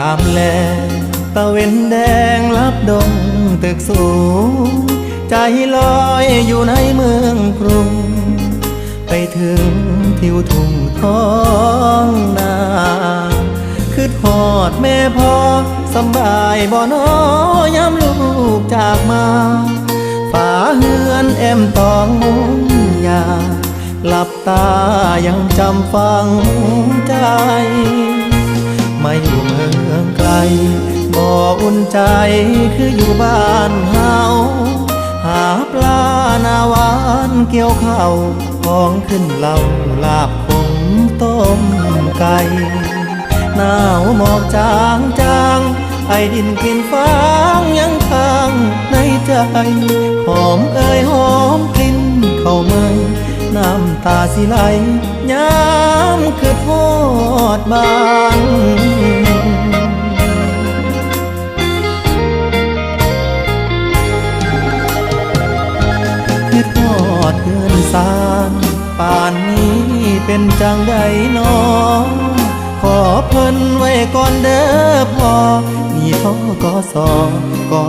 ามแลตะเวนแดงลับดงตึกสูงใจลอยอยู่ในเมืองกรุงไปถึงทิวทุ่งท้องนาคือทอดแม่พ่อสำบายบ่น้อยามลูกจากมาฝาเฮือนแอมตองมุงยาหลับตายังจำฝังใจมาอยู่เมืองไกลบ่อุ่นใจคืออยู่บ้านเฮาหาปลาหน้าหวานเกี่ยวข้าวของขึ้นเหล่าลาบขมต้มไก่หนาวหมอกจางจางไอดินกลิ่นฟางยังค้างในใจหอมเอ่ยหอมกลิ่นเข้ามาน้ำตาสิไหลย้ำคือทอดบ้านคือทอดเพื่อนสานป่านนี้เป็นจังใดน้อขอเพิ่นไว้ก่อนเด้อพ่อนี่ท้อก็สอ